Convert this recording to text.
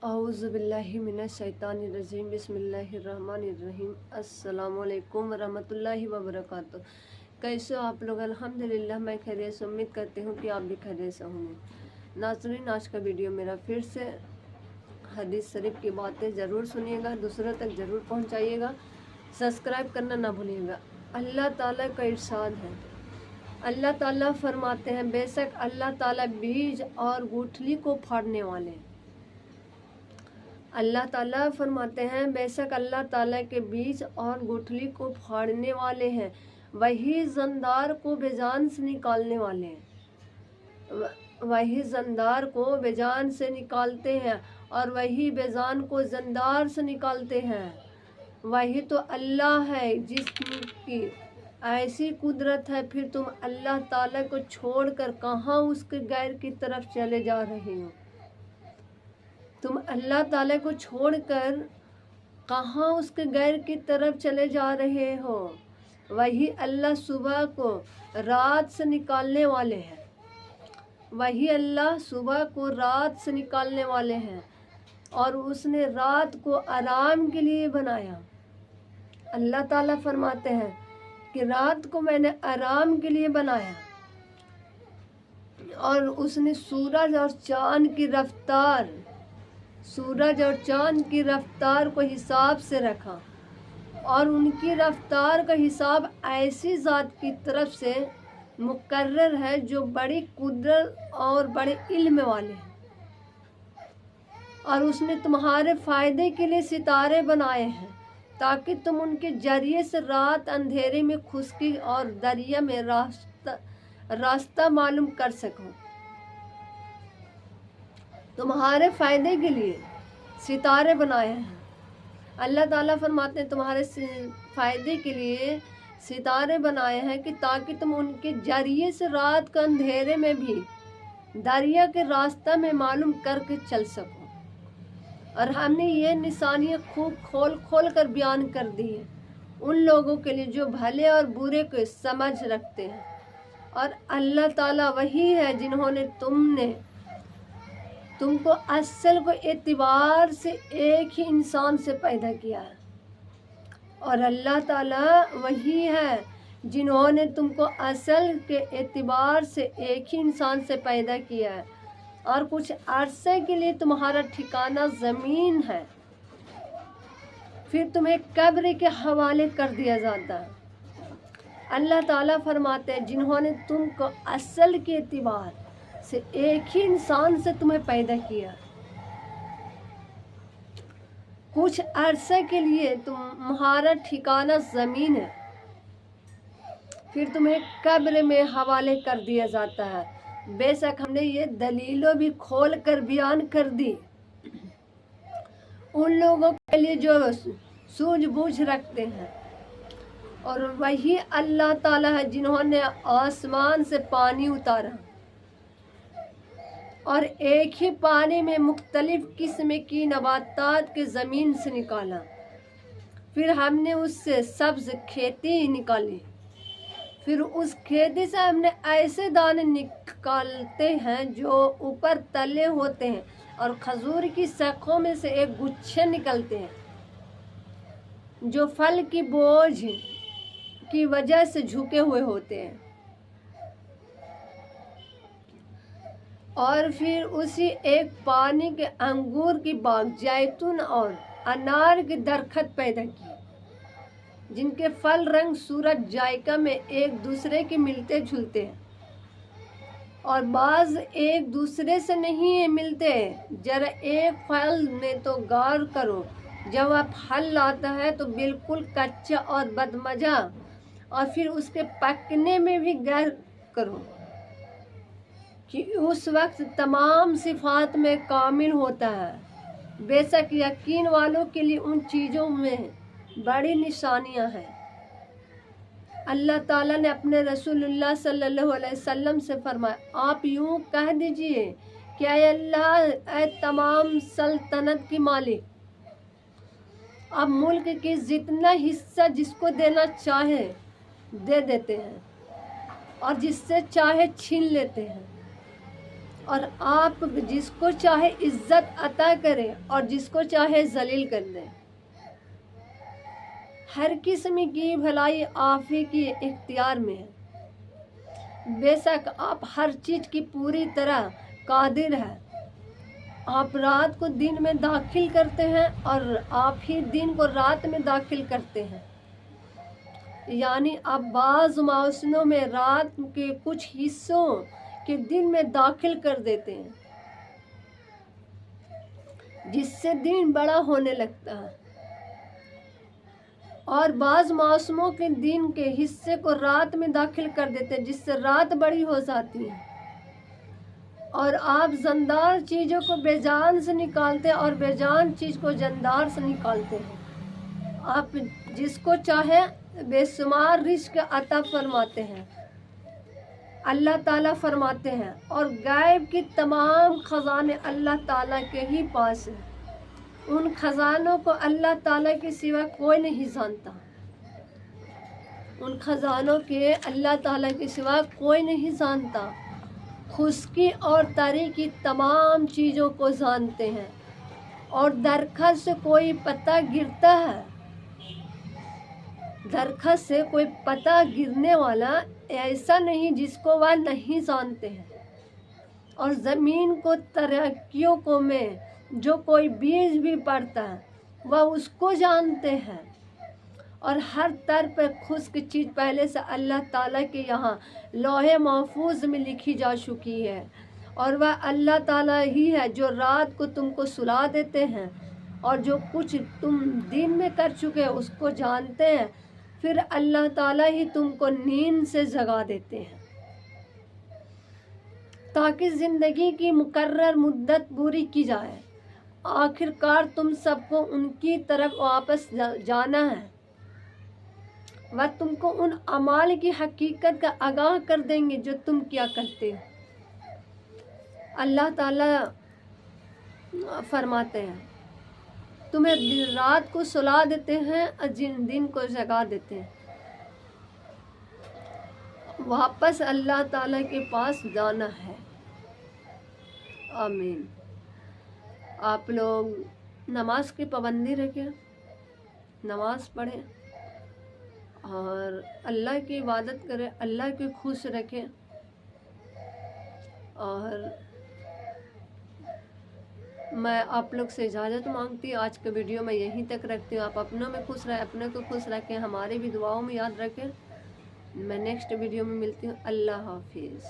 औज़ु बिल्लाहि मिनश शैतानिर रजीम बिस्मिल्लाहिर्रहमानिर रहीम अस्सलामु अलैकुम वरहमतुल्लाहि वबरकातुहू। कैसे हो आप लोग? अल्हम्दुलिल्लाह मैं खैरियत से उम्मीद करती हूँ कि आप भी खैरियत से होंगे। नाज़रीन, आज का वीडियो मेरा फिर से हदीस शरीफ की बातें ज़रूर सुनिएगा, दूसरों तक ज़रूर पहुँचाइएगा, सब्सक्राइब करना ना भूलिएगा। अल्लाह ताला का इरशाद है, अल्लाह ताला फरमाते हैं, बेशक अल्लाह ताला बीज और गुठली को फाड़ने वाले हैं। अल्लाह ताला फरमाते हैं, बेशक अल्लाह ताला के बीज और गुठली को फाड़ने वाले हैं, वही जंदार को बेजान से निकालने वाले हैं। वही जंदार को बेजान से निकालते हैं और वही बेजान को जंदार से निकालते हैं। वही तो अल्लाह है जिसकी ऐसी कुदरत है, फिर तुम अल्लाह ताला को छोड़कर कहाँ उसके गैर की तरफ चले जा रहे हो? तुम अल्लाह ताला को छोड़कर कहाँ उसके गैर की तरफ चले जा रहे हो? वही अल्लाह सुबह को रात से निकालने वाले हैं। वही अल्लाह सुबह को रात से निकालने वाले हैं और उसने रात को आराम के लिए बनाया। अल्लाह ताला फरमाते हैं कि रात को मैंने आराम के लिए बनाया और उसने सूरज और चाँद की रफ्तार को हिसाब से रखा और उनकी रफ्तार का हिसाब ऐसी ज़ात की तरफ से मुकर्रर है जो बड़ी कुदरत और बड़े इल्म वाले हैं। और उसने तुम्हारे फ़ायदे के लिए सितारे बनाए हैं ताकि तुम उनके जरिए से रात अंधेरे में खुश्की और दरिया में रास्ता मालूम कर सको। तुम्हारे फ़ायदे के लिए सितारे बनाए हैं। अल्लाह ताला फरमाते हैं, तुम्हारे फ़ायदे के लिए सितारे बनाए हैं कि ताकि तुम उनके जरिए से रात के अंधेरे में भी दरिया के रास्ता में मालूम करके चल सको। और हमने ये निशानियाँ खूब खोल कर बयान कर दी है उन लोगों के लिए जो भले और बुरे को समझ रखते हैं। और अल्लाह ताला वही है जिन्होंने तुमको असल को एतबार से एक ही इंसान से पैदा किया है। और अल्लाह ताला वही है जिन्होंने तुमको असल के एतबार से एक ही इंसान से पैदा किया है और कुछ अरसे के लिए तुम्हारा ठिकाना ज़मीन है, फिर तुम्हें कब्र के हवाले कर दिया जाता है। अल्लाह ताला फरमाते हैं, जिन्होंने तुमको असल के एतबार से एक ही इंसान से तुम्हें पैदा किया, कुछ अरसे के लिए तुम्हारा ठिकाना ज़मीन है, फिर तुम्हें कब्र में हवाले कर दिया जाता है। बेशक हमने ये दलीलों भी खोल कर बयान कर दी उन लोगों के लिए जो सूझबूझ रखते हैं। और वही अल्लाह ताला है जिन्होंने आसमान से पानी उतारा और एक ही पानी में मुख्तलिफ किस्म की नबातात के ज़मीन से निकाला, फिर हमने उससे सब्ज़ खेती निकाली, फिर उस खेती से हमने ऐसे दाने निकालते हैं जो ऊपर तले होते हैं और खजूर की शाखों में से एक गुच्छे निकलते हैं जो फल की बोझ की वजह से झुके हुए होते हैं। और फिर उसी एक पानी के अंगूर की बाग, जैतून और अनार के दरख्त पैदा किए जिनके फल रंग सूरत जायका में एक दूसरे के मिलते जुलते हैं और बाज एक दूसरे से नहीं मिलते। जरा एक फल में तो गौर करो, जब वह फल लाता है तो बिल्कुल कच्चा और बदमजा, और फिर उसके पकने में भी गौर करो कि उस वक्त तमाम सिफात में कामिल होता है। बेशक यकीन वालों के लिए उन चीज़ों में बड़ी निशानियां हैं। अल्लाह ताला ने अपने रसूलुल्लाह सल्लल्लाहु अलैहि वसल्लम से फरमाया, आप यूं कह दीजिए कि ऐ अल्लाह, ऐ तमाम सल्तनत की मालिक, अब मुल्क के जितना हिस्सा जिसको देना चाहे दे देते हैं और जिससे चाहे छीन लेते हैं। اور آپ جس کو چاہے عزت عطا کریں اور جس کو چاہے ذلیل کر دیں۔ ہر قسم کی بھلائی آپ ہی کی اختیار میں ہے۔ بے شک آپ ہر چیز کی پوری طرح قادر ہے۔ آپ رات کو دن میں داخل کرتے ہیں اور آپ ہی دن کو رات میں داخل کرتے ہیں، یعنی آپ بعض موسموں میں رات کے کچھ حصوں کے دن میں داخل کر دیتے ہیں، جس سے دن بڑا ہونے لگتا ہے، اور بعض موسموں کے دن کے حصے کو رات میں داخل کر دیتے ہیں، جس سے رات بڑی ہو جاتی ہے، اور آپ جاندار چیزوں کو بے جان سے نکالتے ہیں اور بے جان چیز کو جاندار سے نکالتے ہیں۔ آپ جس کو چاہے بے شمار رزق عطا فرماتے ہیں، اللہ تعالیٰ فرماتے ہیں، اور غیب کی تمام خزانے اللہ تعالیٰ کے ہی پاس ہیں۔ ان خزانوں کو اللہ تعالیٰ کے سوا کوئی نہیں جانتا۔ ان خزانوں کے اللہ تعالیٰ کے سوا کوئی نہیں جانتا۔ خشکی اور تری کی تمام چیزوں کو جانتے ہیں، اور درخت سے کوئی پتا گرتا ہے، درخت سے کوئی پتا گرنے والا ایسا نہیں جس کو وہ نہیں جانتے ہیں، اور زمین کو ترکیوں کو میں جو کوئی بیج بھی پڑتا ہے وہ اس کو جانتے ہیں، اور ہر طرف خشک چیز پہلے سے اللہ تعالیٰ کے یہاں لوح محفوظ میں لکھی جا چکی ہے، اور وہ اللہ تعالیٰ ہی ہے جو رات کو تم کو سلا دیتے ہیں، اور جو کچھ تم دن میں کر چکے اس کو جانتے ہیں، پھر اللہ تعالیٰ ہی تم کو نیند سے جگا دیتے ہیں تاکہ زندگی کی مقرر مدت پوری کی جائے۔ آخر کار تم سب کو ان کی طرف واپس جانا ہے، وہ تم کو ان اعمال کی حقیقت کا آگاہ کر دیں گے جو تم کیا کرتے ہو۔ اللہ تعالیٰ فرماتے ہیں تمہیں رات کو سلا دیتے ہیں اور دن کو جگا دیتے ہیں، واپس اللہ تعالیٰ کے پاس جانا ہے۔ آمین۔ آپ لوگ نماز کی پابندی رکھیں، نماز پڑھیں اور اللہ کی عبادت کریں، اللہ کو خوش رکھیں، اور میں آپ لوگ سے اجازت مانگتی ہوں۔ آج کا ویڈیو میں یہیں تک رکھتی ہوں۔ آپ اپنوں میں خوش رہیں، اپنے کو خوش رکھیں، ہماری بھی دعاؤں میں یاد رکھیں۔ میں نیکسٹ ویڈیو میں ملتی ہوں۔ اللہ حافظ۔